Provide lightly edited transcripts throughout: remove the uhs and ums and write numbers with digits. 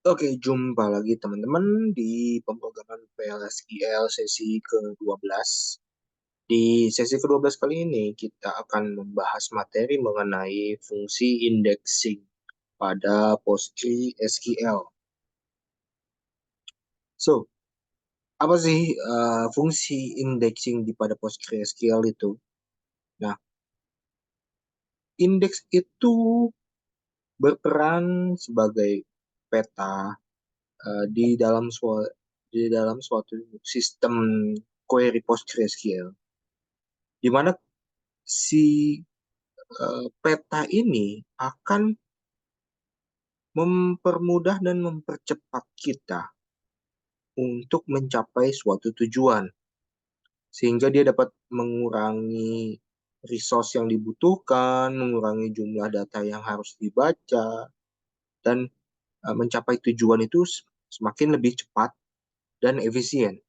Oke, jumpa lagi teman-teman di pemrograman PLSQL sesi ke-12. Di sesi ke-12 kali ini kita akan membahas materi mengenai fungsi indexing pada PostgreSQL. So, apa sih fungsi indexing di pada PostgreSQL itu? Nah, indeks itu berperan sebagai peta di dalam suatu sistem query PostgreSQL, di mana si peta ini akan mempermudah dan mempercepat kita untuk mencapai suatu tujuan, sehingga dia dapat mengurangi resource yang dibutuhkan, mengurangi jumlah data yang harus dibaca, dan mencapai tujuan itu semakin lebih cepat dan efisien.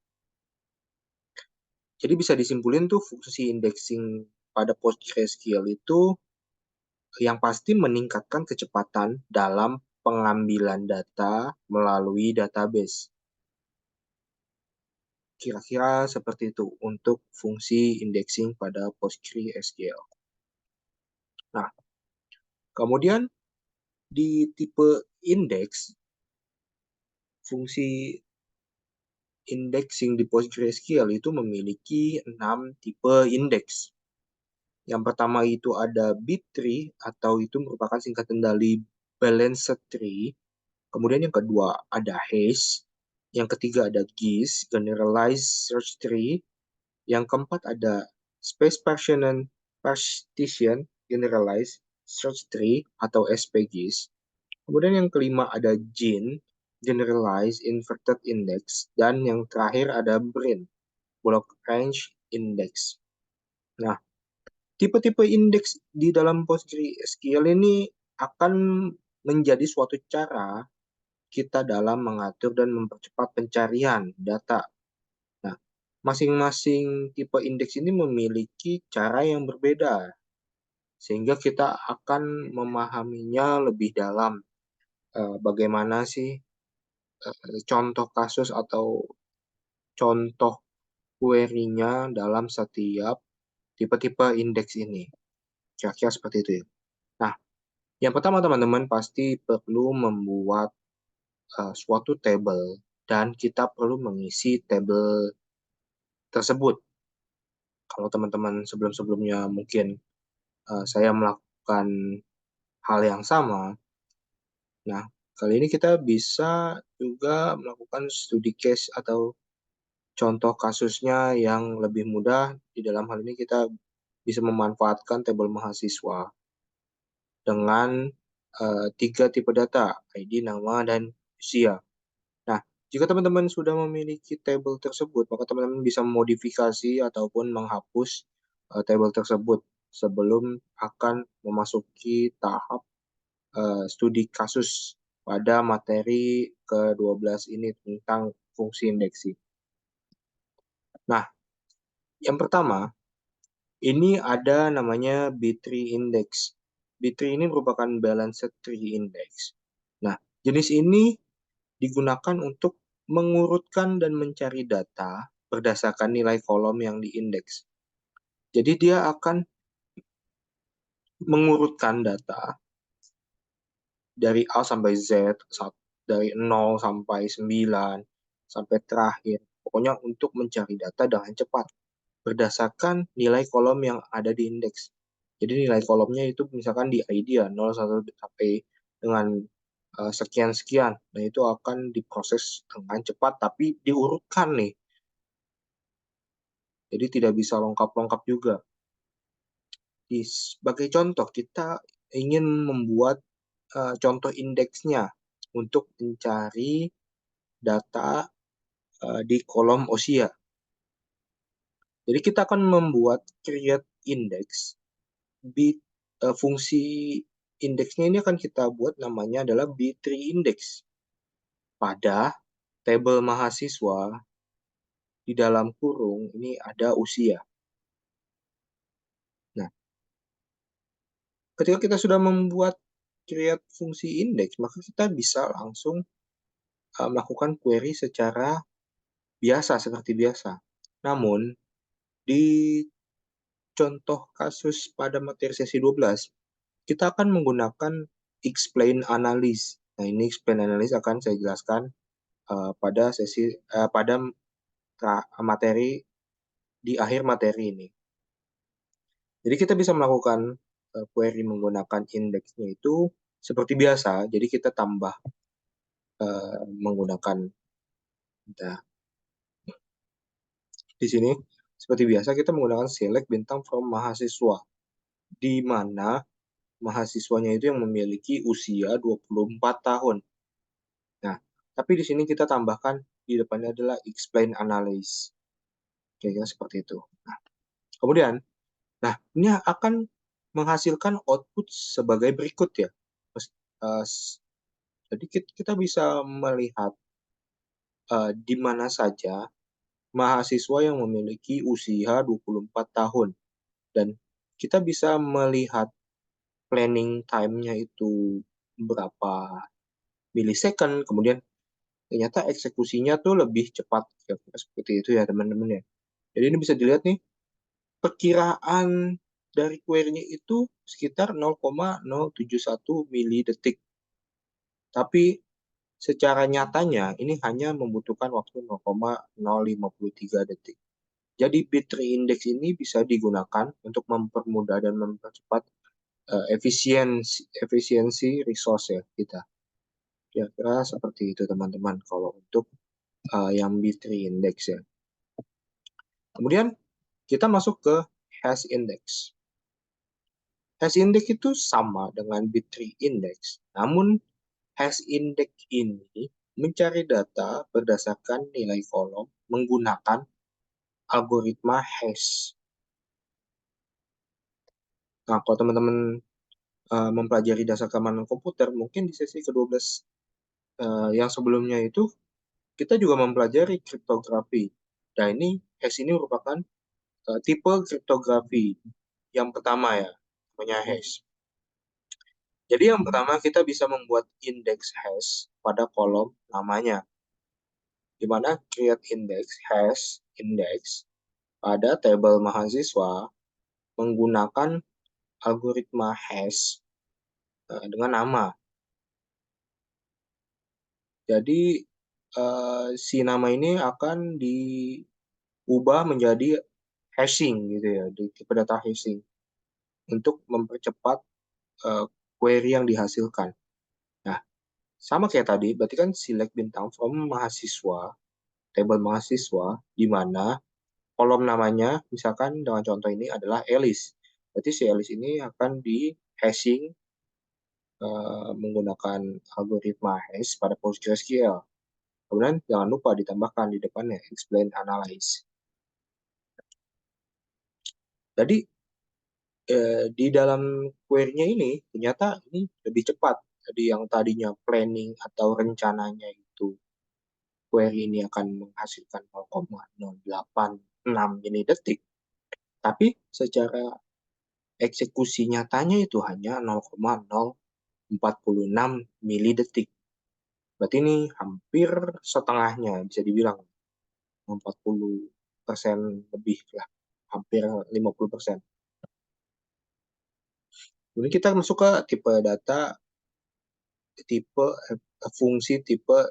Jadi bisa disimpulin tuh fungsi indexing pada PostgreSQL itu yang pasti meningkatkan kecepatan dalam pengambilan data melalui database. Kira-kira seperti itu untuk fungsi indexing pada PostgreSQL. Nah, kemudian di tipe indeks, fungsi indexing di PostgreSQL itu memiliki 6 tipe indeks. Yang pertama itu ada B-tree atau itu merupakan singkatan dari balanced tree. Kemudian yang kedua ada hash. Yang ketiga ada GIS, generalized search tree. Yang keempat ada space partition generalized search tree atau SPGIS. Kemudian yang kelima ada GIN, generalized inverted index. Dan yang terakhir ada BRIN, block range index. Nah, tipe-tipe indeks di dalam PostgreSQL ini akan menjadi suatu cara kita dalam mengatur dan mempercepat pencarian data. Nah, masing-masing tipe indeks ini memiliki cara yang berbeda, sehingga kita akan memahaminya lebih dalam. Bagaimana sih contoh kasus atau contoh query-nya dalam setiap tipe-tipe indeks ini. Kira-kira seperti itu ya. Nah, yang pertama teman-teman pasti perlu membuat suatu table dan kita perlu mengisi table tersebut. Kalau teman-teman sebelum-sebelumnya mungkin saya melakukan hal yang sama, nah kali ini kita bisa juga melakukan studi case atau contoh kasusnya yang lebih mudah. Di dalam hal ini kita bisa memanfaatkan tabel mahasiswa dengan 3 tipe data, ID, nama, dan usia. Nah, jika teman-teman sudah memiliki tabel tersebut, maka teman-teman bisa memodifikasi ataupun menghapus tabel tersebut sebelum akan memasuki tahap studi kasus pada materi ke-12 ini tentang fungsi indeksi. Nah, yang pertama, ini ada namanya B-tree index. B-tree ini merupakan balanced tree index. Nah, jenis ini digunakan untuk mengurutkan dan mencari data berdasarkan nilai kolom yang diindeks. Jadi dia akan mengurutkan data dari A sampai Z, dari 0 sampai 9, sampai terakhir. Pokoknya untuk mencari data dengan cepat berdasarkan nilai kolom yang ada di indeks. Jadi nilai kolomnya itu misalkan di ID ya 0 sampai dengan sekian-sekian. Nah, itu akan diproses dengan cepat tapi diurutkan nih. Jadi tidak bisa lengkap-lengkap juga. Sebagai contoh, kita ingin membuat contoh indeksnya untuk mencari data di kolom usia. Jadi kita akan membuat create index. Fungsi indeksnya ini akan kita buat namanya adalah B-tree index. Pada tabel mahasiswa di dalam kurung ini ada usia. Nah, ketika kita sudah membuat create fungsi indeks, maka kita bisa langsung melakukan query secara biasa, seperti biasa. Namun, di contoh kasus pada materi sesi 12, kita akan menggunakan explain analysis. Nah, ini explain analysis akan saya jelaskan pada materi di akhir materi ini. Jadi kita bisa melakukan query menggunakan indeksnya itu seperti biasa. Jadi kita tambah menggunakan di sini seperti biasa kita menggunakan select bintang from mahasiswa, di mana mahasiswanya itu yang memiliki usia 24 tahun. Nah, tapi di sini kita tambahkan di depannya adalah explain analysis. Kira-kira seperti itu. Nah, kemudian, ini akan menghasilkan output sebagai berikut ya. Jadi kita bisa melihat di mana saja mahasiswa yang memiliki usia 24 tahun. Dan kita bisa melihat planning time-nya itu berapa milisecond, kemudian ternyata eksekusinya tuh lebih cepat. Seperti itu ya teman-teman ya. Jadi ini bisa dilihat nih, perkiraan dari query-nya itu sekitar 0,071 milidetik. Tapi secara nyatanya ini hanya membutuhkan waktu 0,053 detik. Jadi bit3 index ini bisa digunakan untuk mempermudah dan mempercepat efisiensi resource ya kita. Kira-kira seperti itu teman-teman kalau untuk yang bit3 index ya. Kemudian kita masuk ke hash index. Hash index itu sama dengan bit3 index, namun hash index ini mencari data berdasarkan nilai kolom menggunakan algoritma hash. Nah, kalau teman-teman mempelajari dasar keamanan komputer, mungkin di sesi ke-12 yang sebelumnya itu, kita juga mempelajari kriptografi. Nah, hash ini merupakan tipe kriptografi yang pertama ya, namanya hash. Jadi yang pertama kita bisa membuat indeks hash pada kolom namanya, di mana create index hash index pada tabel mahasiswa menggunakan algoritma hash dengan nama. Jadi si nama ini akan diubah menjadi hashing gitu ya, di tipe data hashing untuk mempercepat query yang dihasilkan. Nah, sama kayak tadi, berarti kan select bintang from mahasiswa, tabel mahasiswa, di mana kolom namanya, misalkan dengan contoh ini adalah Alice. Berarti si Alice ini akan di hashing menggunakan algoritma hash pada PostgreSQL. Kemudian jangan lupa ditambahkan di depannya explain analyze. Jadi di dalam query-nya ini ternyata ini lebih cepat. Jadi yang tadinya planning atau rencananya itu query ini akan menghasilkan 0,086 milidetik, tapi secara eksekusi nyatanya itu hanya 0,046 milidetik. Berarti ini hampir setengahnya, bisa dibilang 40% lebih lah, hampir 50%. Kemudian kita masuk ke tipe data, fungsi tipe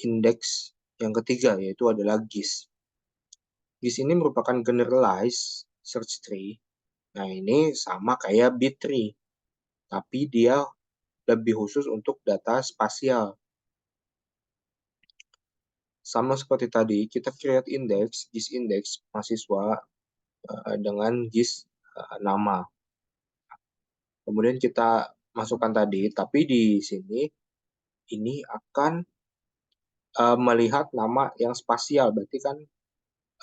indeks yang ketiga, yaitu adalah GIS. GIS ini merupakan generalized search tree. Nah, ini sama kayak bit3, tapi dia lebih khusus untuk data spasial. Sama seperti tadi, kita create index, GIS index mahasiswa dengan GIS nama. Kemudian kita masukkan tadi, tapi di sini ini akan melihat nama yang spasial, berarti kan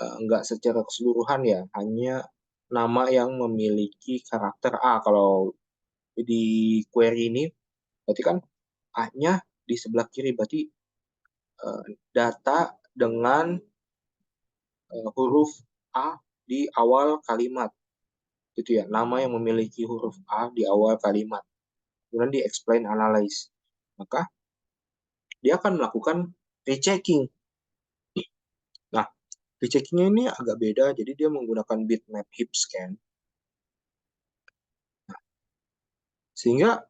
nggak secara keseluruhan ya, hanya nama yang memiliki karakter A. Kalau di query ini, berarti kan A-nya di sebelah kiri, berarti data dengan huruf A di awal kalimat. Gitu ya, nama yang memiliki huruf A di awal kalimat. Kemudian di explain analyze. Maka dia akan melakukan rechecking. Nah, recheckingnya ini agak beda, jadi dia menggunakan bitmap heap scan. Nah, sehingga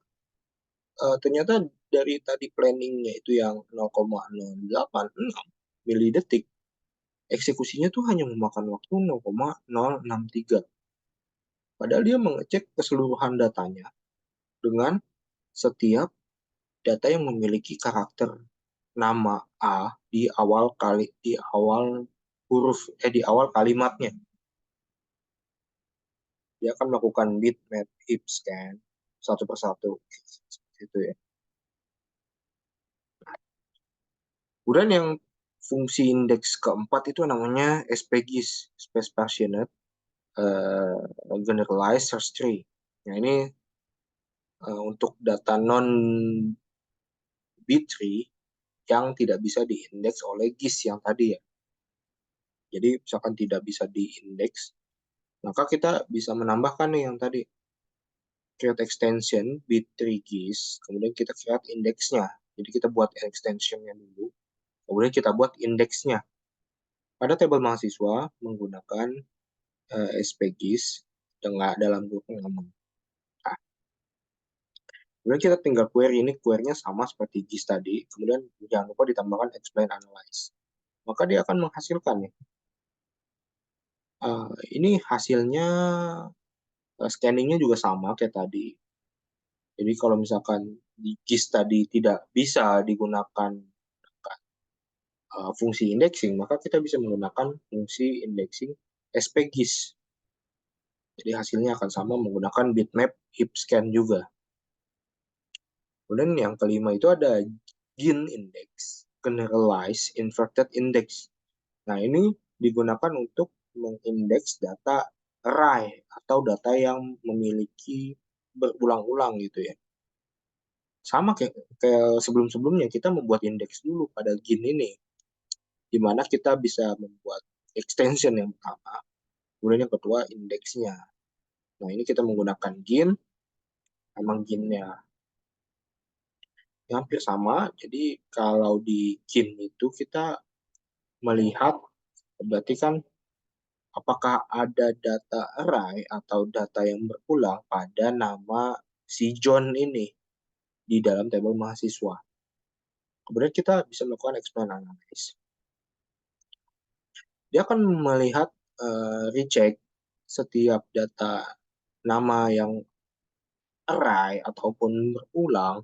ternyata dari tadi planningnya itu yang 0,086 milidetik, eksekusinya tuh hanya memakan waktu 0,063. Padahal dia mengecek keseluruhan datanya dengan setiap data yang memiliki karakter nama A di awal di awal kalimatnya. Dia akan melakukan bitmap heap scan satu persatu gitu ya. Kemudian yang fungsi indeks keempat itu namanya SPGIS, Space Partitioned Generalized Search Tree. Nah ini untuk data non bit tree yang tidak bisa diindeks oleh GIS yang tadi ya. Jadi misalkan tidak bisa diindeks, maka kita bisa menambahkan nih yang tadi create extension bit3 GIS, kemudian kita create indeksnya. Jadi kita buat extensionnya dulu, kemudian kita buat indeksnya. Pada tabel mahasiswa menggunakan SPGIS dengan dalam grup nama. Nah, kemudian kita tinggal query, ini query-nya sama seperti GIS tadi, kemudian jangan lupa ditambahkan explain analyze. Maka dia akan menghasilkan ya. Ini hasilnya scanningnya juga sama kayak tadi. Jadi kalau misalkan di GIS tadi tidak bisa digunakan fungsi indexing, maka kita bisa menggunakan fungsi indexing SPGIS. Jadi hasilnya akan sama menggunakan bitmap heap scan juga. Kemudian yang kelima itu ada GIN index, Generalized Inverted Index. Nah ini digunakan untuk mengindeks data array atau data yang memiliki berulang-ulang gitu ya. Sama kayak sebelum-sebelumnya kita membuat indeks dulu pada GIN ini, di mana kita bisa membuat extension yang pertama, kemudian yang kedua indeksnya. Nah ini kita menggunakan GIN, emang GIN-nya hampir sama. Jadi kalau di GIN itu kita melihat berarti kan apakah ada data array atau data yang berulang pada nama si John ini di dalam tabel mahasiswa. Kemudian kita bisa melakukan explain analysis. Dia akan melihat recheck setiap data nama yang array ataupun berulang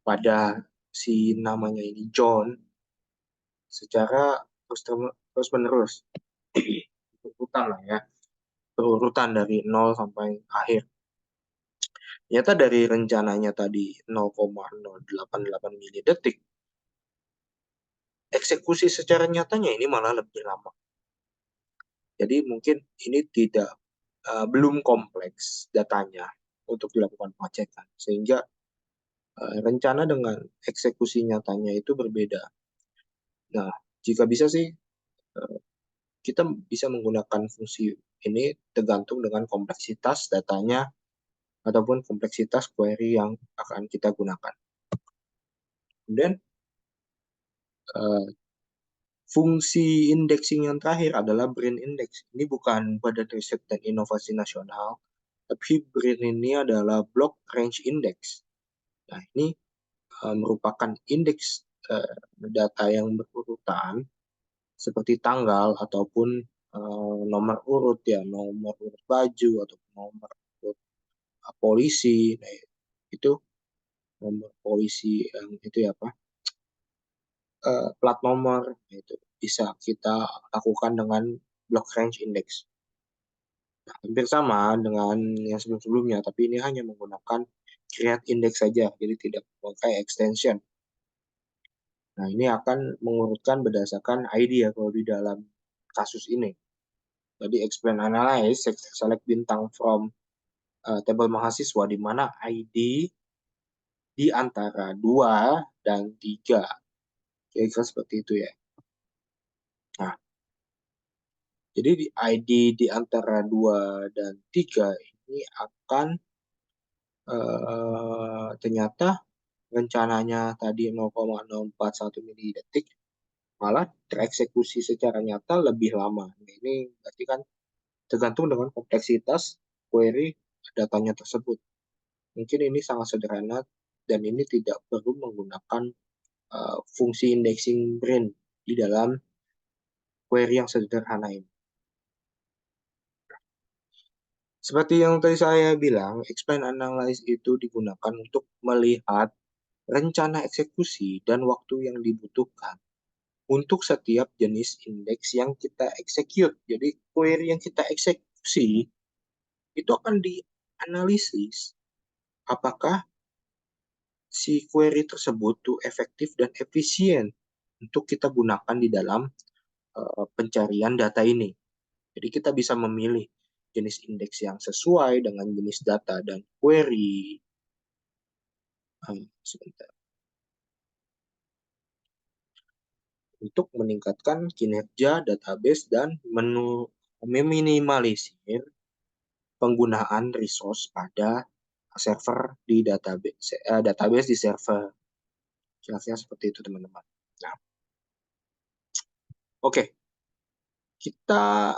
pada si namanya ini John secara terus menerus berurutan lah ya, berurutan dari 0 sampai akhir. Ternyata dari rencananya tadi 0,088 milidetik, eksekusi secara nyatanya ini malah lebih lama. Jadi mungkin ini belum kompleks datanya untuk dilakukan pengecekan, sehingga rencana dengan eksekusi nyatanya itu berbeda. Nah, jika bisa sih kita bisa menggunakan fungsi ini tergantung dengan kompleksitas datanya ataupun kompleksitas query yang akan kita gunakan. Kemudian fungsi indexing yang terakhir adalah BRIN Index. Ini bukan Badan Riset dan Inovasi Nasional, tapi BRIN ini adalah Block Range Index. Nah, ini merupakan indeks data yang berurutan seperti tanggal ataupun nomor urut ya, nomor urut baju atau nomor urut polisi. Nah, itu nomor polisi yang itu ya apa? Plat nomor itu bisa kita lakukan dengan block range index. Nah, hampir sama dengan yang sebelum-sebelumnya, tapi ini hanya menggunakan create index saja, jadi tidak memakai extension. Nah, ini akan mengurutkan berdasarkan ID ya kalau di dalam kasus ini. Jadi explain analyze, select bintang from table mahasiswa di mana ID di antara 2 dan 3. Kira-kira seperti itu ya. Nah, jadi di ID di antara 2 dan 3 ini akan ternyata rencananya tadi 0,041 milidetik, malah tereksekusi secara nyata lebih lama. Nah, ini berarti kan tergantung dengan kompleksitas query datanya tersebut. Mungkin ini sangat sederhana dan ini tidak perlu menggunakan fungsi indexing brain di dalam query yang sederhana ini. Seperti yang tadi saya bilang, explain analysis itu digunakan untuk melihat rencana eksekusi dan waktu yang dibutuhkan untuk setiap jenis indeks yang kita execute. Jadi query yang kita eksekusi itu akan dianalisis apakah si query tersebut tuh efektif dan efisien untuk kita gunakan di dalam pencarian data ini. Jadi kita bisa memilih jenis indeks yang sesuai dengan jenis data dan query. Sebentar. Untuk meningkatkan kinerja database dan meminimalisir penggunaan resource pada server di database di server. Kira-kira seperti itu, teman-teman. Nah, oke. Kita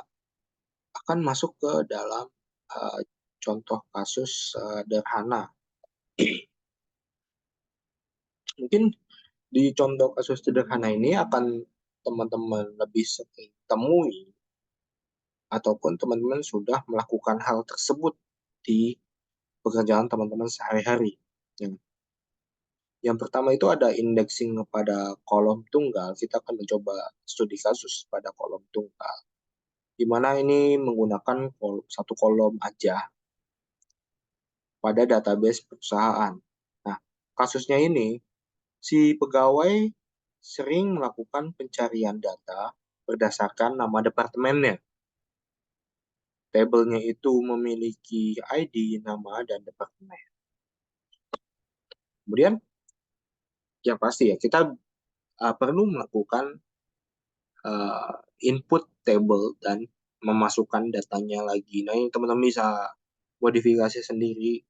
akan masuk ke dalam contoh kasus sederhana. Mungkin di contoh kasus sederhana ini akan teman-teman lebih sering temui ataupun teman-teman sudah melakukan hal tersebut di pekerjaan teman-teman sehari-hari. Yang pertama itu ada indexing pada kolom tunggal. Kita akan mencoba studi kasus pada kolom tunggal, di mana ini menggunakan satu kolom aja pada database perusahaan. Nah, kasusnya ini, si pegawai sering melakukan pencarian data berdasarkan nama departemennya. Tabelnya itu memiliki ID, nama, dan departemen. Kemudian, yang pasti ya, kita perlu melakukan input table dan memasukkan datanya lagi. Nah, ini teman-teman bisa modifikasi sendiri.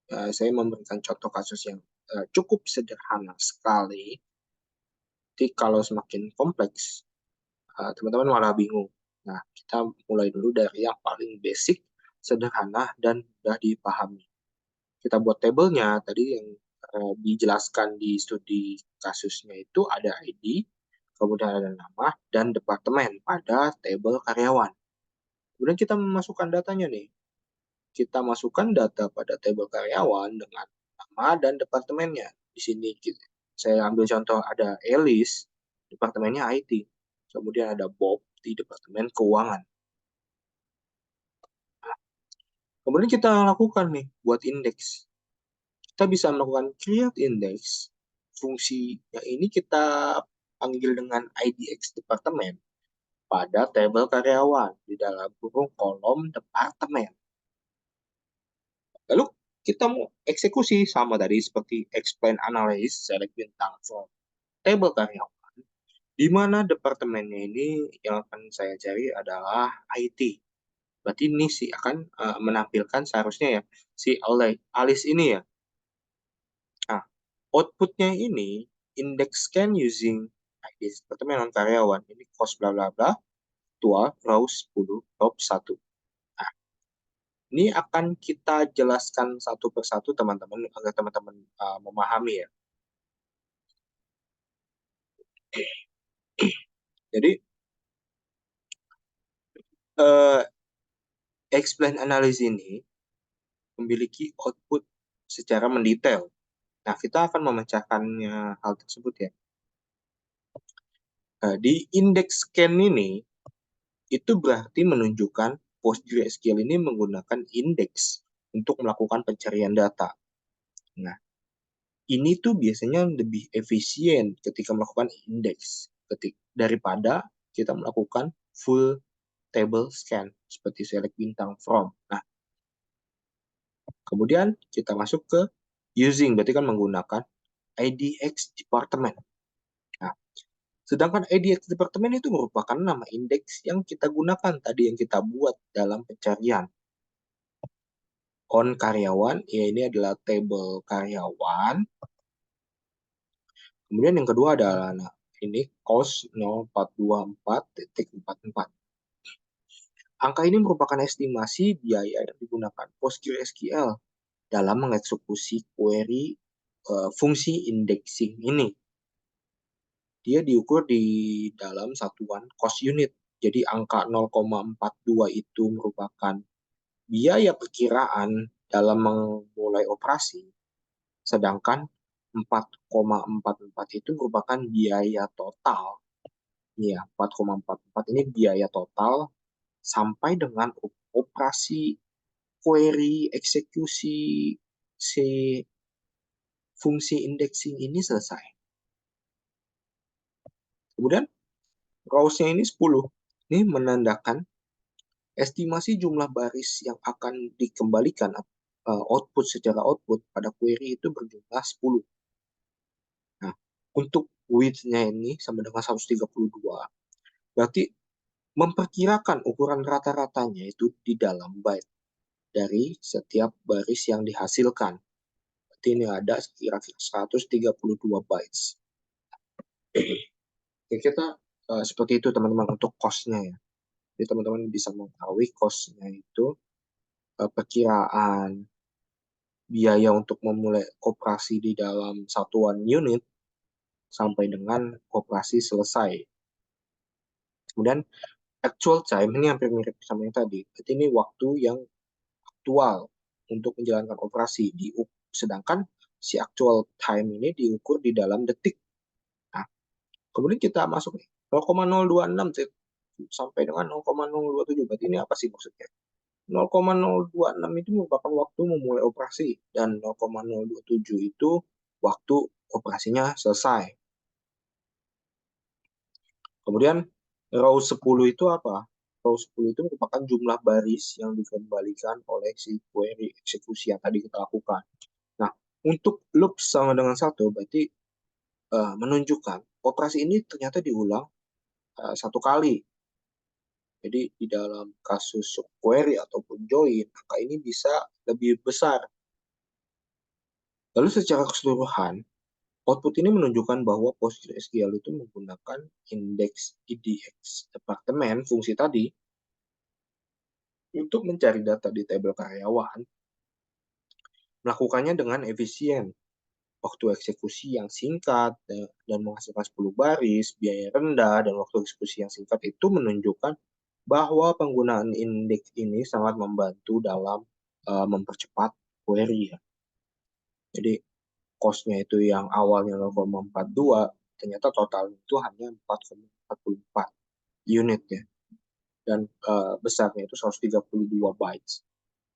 Saya memberikan contoh kasus yang cukup sederhana sekali. Jadi kalau semakin kompleks, teman-teman malah bingung. Nah, kita mulai dulu dari yang paling basic, sederhana, dan mudah dipahami. Kita buat tabelnya, tadi yang dijelaskan di studi kasusnya itu ada ID, kemudian ada nama, dan departemen pada tabel karyawan. Kemudian kita memasukkan datanya nih. Kita masukkan data pada tabel karyawan dengan nama dan departemennya. Di sini saya ambil contoh ada Elis, departemennya IT. Kemudian ada Bob di departemen keuangan. Kemudian kita lakukan nih buat indeks. Kita bisa melakukan create index. Fungsinya ini kita panggil dengan IDX departemen pada tabel karyawan di dalam kurung kolom departemen. Lalu kita mau eksekusi sama tadi seperti explain analysis, select bintang from table karyawan, di mana departemennya ini yang akan saya cari adalah IT. Berarti ini sih akan menampilkan seharusnya ya si Alice ini ya. Nah, outputnya ini index scan using ID departemen non karyawan. Ini cost bla bla bla, tua, row 10, top 1. Nah, ini akan kita jelaskan satu persatu teman-teman agar teman-teman memahami ya. Jadi explain analysis ini memiliki output secara mendetail. Nah, kita akan memecahkannya hal tersebut ya. Di index scan ini, itu berarti menunjukkan PostgreSQL ini menggunakan indeks untuk melakukan pencarian data. Nah, ini tuh biasanya lebih efisien ketika melakukan indeks daripada kita melakukan full table scan seperti select bintang from. Nah, kemudian kita masuk ke using, berarti kan menggunakan IDX department. Nah, sedangkan IDX department itu merupakan nama indeks yang kita gunakan tadi yang kita buat dalam pencarian. On karyawan, ya ini adalah table karyawan. Kemudian yang kedua adalah ini cost 0424.44. Angka ini merupakan estimasi biaya yang digunakan PostgreSQL dalam mengeksekusi query fungsi indexing ini. Dia diukur di dalam satuan cost unit. Jadi angka 0,42 itu merupakan biaya perkiraan dalam memulai operasi, sedangkan 4,44 itu merupakan biaya total. Ya, 4,44 ini biaya total sampai dengan operasi query eksekusi si fungsi indexing ini selesai. Kemudian rows-nya ini 10. Ini menandakan estimasi jumlah baris yang akan dikembalikan output secara output pada query itu berjumlah 10. Nah, untuk width-nya ini sama dengan 132. Berarti memperkirakan ukuran rata-ratanya itu di dalam byte dari setiap baris yang dihasilkan. Berarti ini ada kira-kira 132 bytes. Oke, kita seperti itu teman-teman untuk cost-nya ya. Jadi teman-teman bisa mengetahui cost-nya itu perkiraan biaya untuk memulai operasi di dalam satuan unit sampai dengan operasi selesai. Kemudian actual time ini hampir mirip sama yang tadi. Jadi ini waktu yang aktual untuk menjalankan operasi. Sedangkan si actual time ini diukur di dalam detik. Nah, kemudian kita masuk nih 0,026 sampai dengan 0,027. Berarti ini apa sih maksudnya? 0,026 itu merupakan waktu memulai operasi dan 0,027 itu waktu operasinya selesai. Kemudian row 10 itu apa? Row 10 itu merupakan jumlah baris yang dikembalikan oleh si query eksekusi yang tadi kita lakukan. Nah, untuk loop sama dengan satu berarti menunjukkan operasi ini ternyata diulang satu kali. Jadi di dalam kasus query ataupun join, angka ini bisa lebih besar. Lalu secara keseluruhan, output ini menunjukkan bahwa PostgreSQL itu menggunakan indeks IDX departemen fungsi tadi untuk mencari data di tabel karyawan, melakukannya dengan efisien. Waktu eksekusi yang singkat dan menghasilkan 10 baris, biaya rendah, dan waktu eksekusi yang singkat itu menunjukkan bahwa penggunaan indeks ini sangat membantu dalam mempercepat query. Ya. Jadi cost-nya itu yang awalnya 0,42, ternyata total itu hanya 4,44 unit ya. Dan besarnya itu 132 bytes.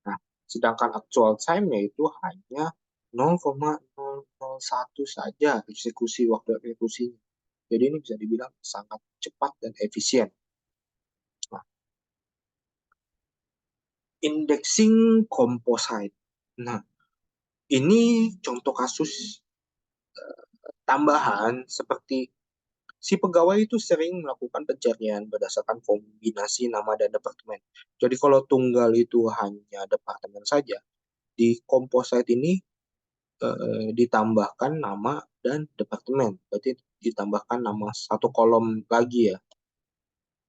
Nah, sedangkan actual time-nya itu hanya 0,001 saja eksekusi waktu eksekusinya. Jadi ini bisa dibilang sangat cepat dan efisien. Nah, indexing composite. Nah, ini contoh kasus tambahan seperti si pegawai itu sering melakukan pencarian berdasarkan kombinasi nama dan departemen. Jadi kalau tunggal itu hanya departemen saja, di composite ini ditambahkan nama dan departemen. Berarti ditambahkan nama satu kolom lagi ya.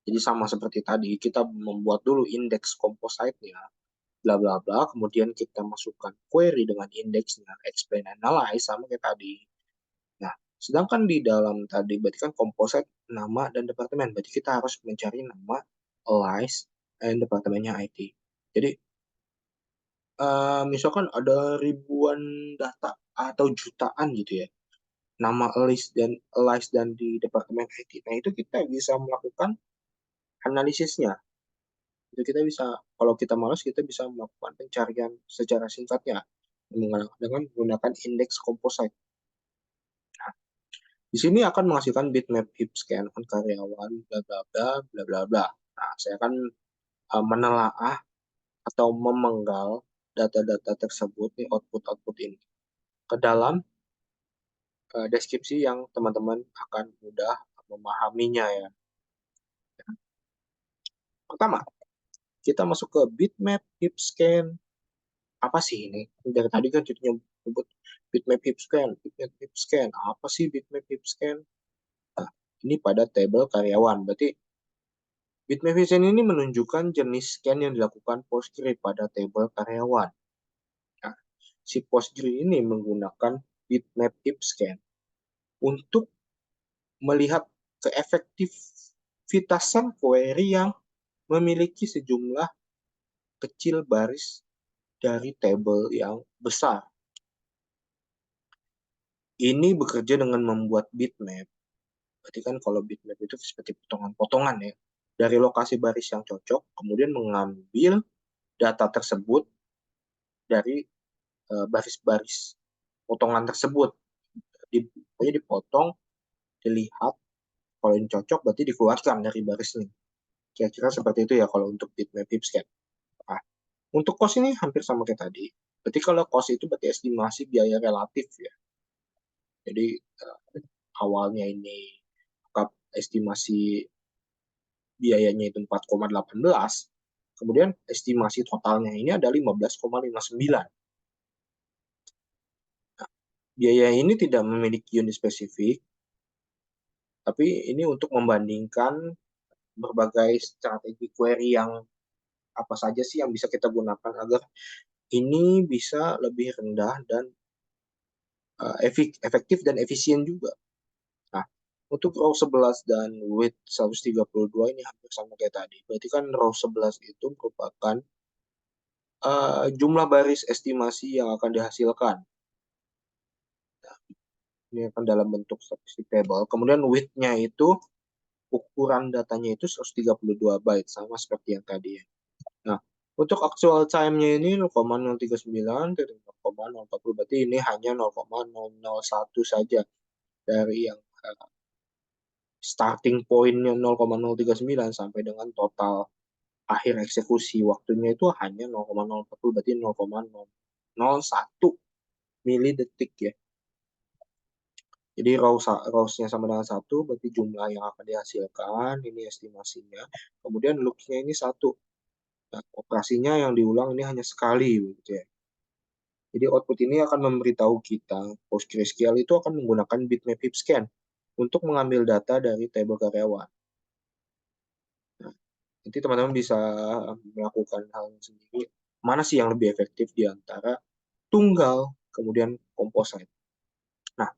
Jadi sama seperti tadi, kita membuat dulu indeks composite-nya, bla bla bla, kemudian kita masukkan query dengan indeksnya, explain analyze sama kayak tadi. Nah, sedangkan di dalam tadi berarti kan composite nama dan departemen, berarti kita harus mencari nama, alias, dan departemennya IT. Jadi misalkan ada ribuan data atau jutaan gitu ya, nama alias dan di departemen IT. Nah, itu kita bisa melakukan analisisnya. Itu kita bisa, kalau kita malas, kita bisa melakukan pencarian secara singkatnya dengan menggunakan indeks composite. Nah, di sini akan menghasilkan bitmap heap scan on karyawan, bla bla bla, bla bla bla. Nah, saya akan menelaah atau memenggal data-data tersebut, nih output-output ini, ke dalam deskripsi yang teman-teman akan mudah memahaminya ya. Pertama, kita masuk ke bitmap heap scan. Apa sih ini? Dari tadi kan kita nyebut Bitmap heap scan, bitmap heap scan. Apa sih bitmap heap scan? Nah, ini pada tabel karyawan. Berarti bitmap heap scan ini menunjukkan jenis scan yang dilakukan Postgre pada tabel karyawan. Nah, si Postgre ini menggunakan bitmap heap scan untuk melihat keefektivitasan query yang memiliki sejumlah kecil baris dari tabel yang besar. Ini bekerja dengan membuat bitmap. Berarti kan kalau bitmap itu seperti potongan-potongan ya. Dari lokasi baris yang cocok, kemudian mengambil data tersebut dari baris-baris potongan tersebut. Pokoknya dipotong, dilihat, kalau yang cocok berarti dikeluarkan dari barisnya. Kira-kira seperti itu ya kalau untuk bitmap heap scan. Nah, untuk cost ini hampir sama kayak tadi. Berarti kalau cost itu berarti estimasi biaya relatif ya. Jadi awalnya ini estimasi biayanya itu 4,18, kemudian estimasi totalnya ini ada 15,59. Nah, biaya ini tidak memiliki unit spesifik, tapi ini untuk membandingkan berbagai strategi query yang apa saja sih yang bisa kita gunakan agar ini bisa lebih rendah dan efektif dan efisien juga. Nah, untuk row 11 dan width 132 ini hampir sama kayak tadi. Berarti kan row 11 itu merupakan jumlah baris estimasi yang akan dihasilkan. Nah, ini akan dalam bentuk statistik table. Kemudian width-nya itu, ukuran datanya itu 132 byte, sama seperti yang tadi ya. Nah, untuk actual time-nya ini 0,039 dari 0,040, berarti ini hanya 0,001 saja dari yang starting point-nya 0,039 sampai dengan total akhir eksekusi waktunya itu hanya 0,040, berarti 0,001 milidetik ya. Jadi rows-nya sama dengan 1, berarti jumlah yang akan dihasilkan, ini estimasinya. Kemudian loops-nya ini 1. Nah, operasinya yang diulang ini hanya sekali. Gitu ya. Jadi output ini akan memberitahu kita, PostgreSQL itu akan menggunakan bitmap heap scan untuk mengambil data dari tabel karyawan. Nah, nanti teman-teman bisa melakukan hal sendiri. Mana sih yang lebih efektif di antara tunggal, kemudian composite. Nah,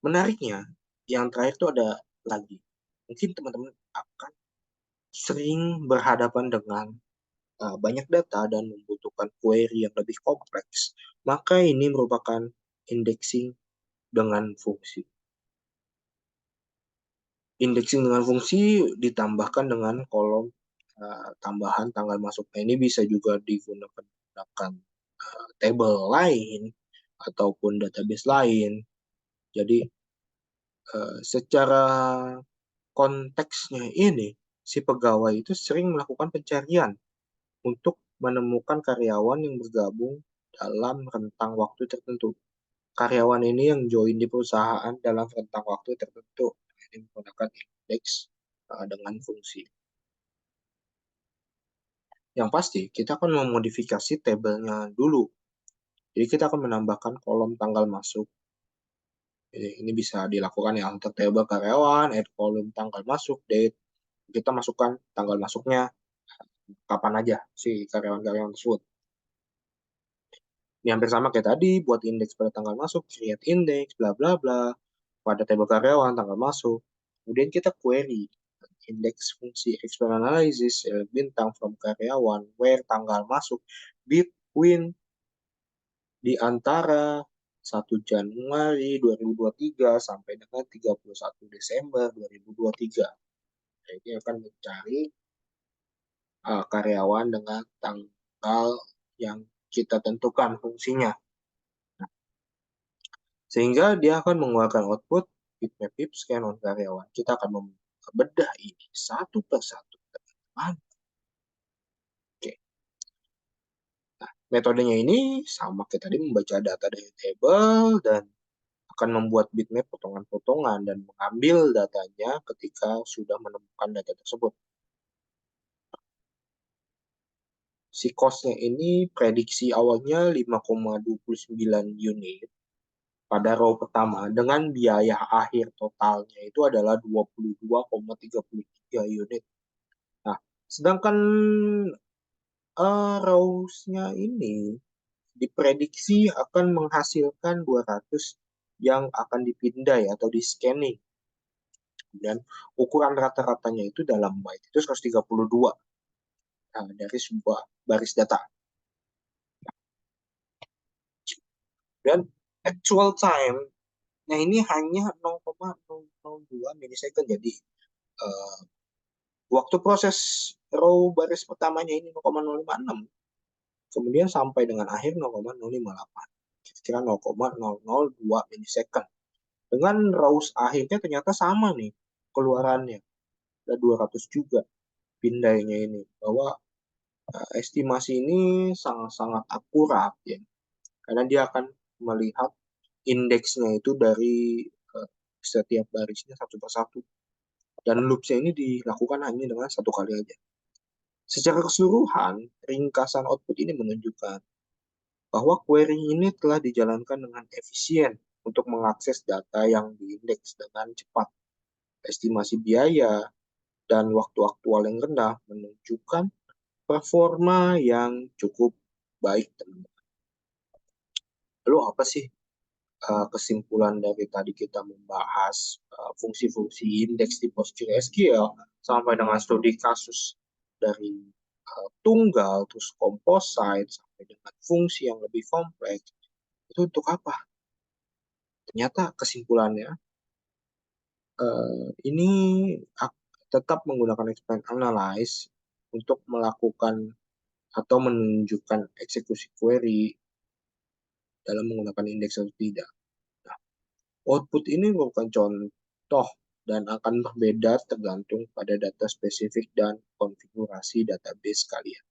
menariknya, yang terakhir itu ada lagi. Mungkin teman-teman akan sering berhadapan dengan banyak data dan membutuhkan query yang lebih kompleks. Maka ini merupakan indexing dengan fungsi. Indexing dengan fungsi ditambahkan dengan kolom tambahan tanggal masuk. Nah, ini bisa juga digunakan table lain ataupun database lain. Jadi secara konteksnya ini, si pegawai itu sering melakukan pencarian untuk menemukan karyawan yang bergabung dalam rentang waktu tertentu. Karyawan ini yang join di perusahaan dalam rentang waktu tertentu. Ini menggunakan indeks dengan fungsi. Yang pasti, kita akan memodifikasi tabelnya dulu. Jadi kita akan menambahkan kolom tanggal masuk. Jadi, ini bisa dilakukan ya untuk tabel karyawan, add kolom tanggal masuk, date. Kita masukkan tanggal masuknya kapan aja si karyawan-karyawan tersebut. Ini hampir sama kayak tadi, buat indeks pada tanggal masuk, create index, bla bla bla, pada tabel karyawan, tanggal masuk. Kemudian kita query, indeks fungsi external analysis, bintang from karyawan, where tanggal masuk, between di antara 1 Januari 2023 sampai dengan 31 Desember 2023. Nah, ini akan mencari karyawan dengan tanggal yang kita tentukan fungsinya. Nah, sehingga dia akan mengeluarkan output bitmap heap scan on karyawan. Kita akan membedah ini satu persatu. Oke. Nah, metodenya ini sama kayak tadi, membaca data dari table dan akan membuat bitmap potongan-potongan dan mengambil datanya ketika sudah menemukan data tersebut. Si cost-nya ini prediksi awalnya 5,29 unit, pada row pertama dengan biaya akhir totalnya itu adalah 22,33 unit. Nah, sedangkan rows-nya ini diprediksi akan menghasilkan 200 yang akan dipindai atau di scanning. Dan ukuran rata-ratanya itu dalam byte itu 132 dari sebuah baris data. Dan actual time, nah ini hanya 0,002 milisecond. Jadi uh, waktu proses row baris pertamanya ini 0,056, kemudian sampai dengan akhir 0,058, kira-kira 0,002 milisecond. Dengan rows akhirnya ternyata sama nih keluarannya, ada 200 juga pindainya ini, bahwa estimasi ini sangat-sangat akurat ya, karena dia akan melihat indeksnya itu dari setiap barisnya satu persatu, dan loopsnya ini dilakukan hanya dengan satu kali aja. Secara keseluruhan, ringkasan output ini menunjukkan bahwa query ini telah dijalankan dengan efisien untuk mengakses data yang diindeks dengan cepat. Estimasi biaya dan waktu aktual yang rendah menunjukkan performa yang cukup baik, teman-teman. Lalu apa sih kesimpulan dari tadi kita membahas fungsi-fungsi indeks di PostgreSQL sampai dengan studi kasus dari tunggal, terus composite, sampai dengan fungsi yang lebih kompleks? Itu untuk apa? Ternyata kesimpulannya ini tetap menggunakan expand analyze untuk melakukan atau menunjukkan eksekusi query dalam menggunakan indeks atau tidak. Nah, output ini merupakan contoh dan akan berbeda tergantung pada data spesifik dan konfigurasi database kalian.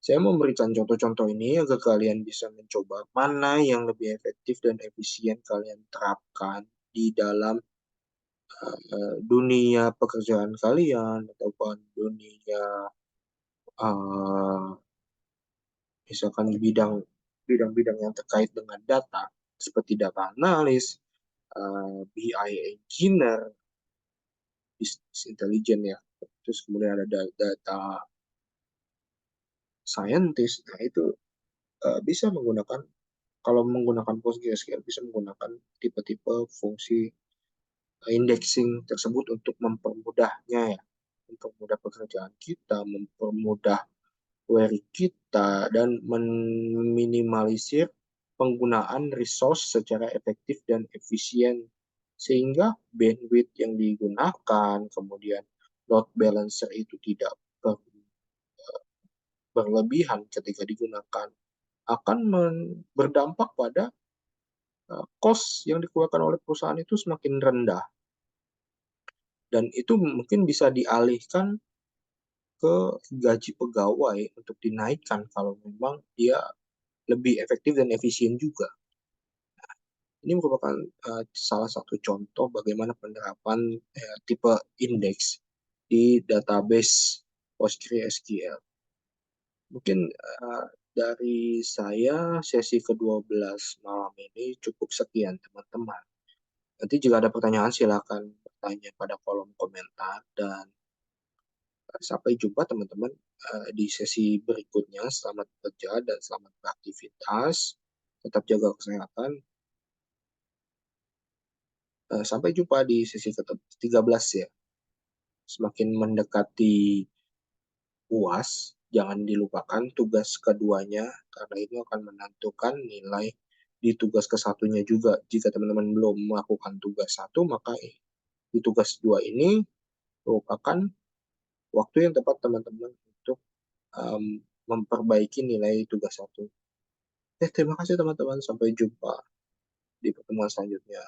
Saya memberikan contoh-contoh ini agar kalian bisa mencoba mana yang lebih efektif dan efisien kalian terapkan di dalam dunia pekerjaan kalian, ataupun dunia uh, misalkan bidang-bidang yang terkait dengan data, seperti data analis, BI engineer, business intelligence ya. Terus kemudian ada data scientist. Nah, itu bisa menggunakan, kalau menggunakan PostgreSQL, bisa menggunakan tipe-tipe fungsi indexing tersebut untuk mempermudahnya ya, mempermudah pekerjaan kita, mempermudah query kita, dan meminimalisir penggunaan resource secara efektif dan efisien, sehingga bandwidth yang digunakan, kemudian load balancer itu tidak berlebihan ketika digunakan, akan berdampak pada cost yang dikeluarkan oleh perusahaan itu semakin rendah, dan itu mungkin bisa dialihkan ke gaji pegawai untuk dinaikkan kalau memang dia lebih efektif dan efisien juga. Ini merupakan salah satu contoh bagaimana penerapan tipe indeks di database PostgreSQL. Mungkin dari saya sesi ke-12 malam ini cukup sekian, teman-teman. Nanti jika ada pertanyaan silakan bertanya pada kolom komentar, dan sampai jumpa teman-teman di sesi berikutnya. Selamat bekerja dan selamat beraktivitas. Tetap jaga kesehatan. Sampai jumpa di sesi ke-13 ya. Semakin mendekati UAS, jangan dilupakan tugas keduanya, karena itu akan menentukan nilai di tugas ke-1-nya juga. Jika teman-teman belum melakukan tugas 1, maka di tugas 2 ini merupakan waktu yang tepat teman-teman untuk memperbaiki nilai tugas 1. Terima kasih teman-teman. Sampai jumpa di pertemuan selanjutnya.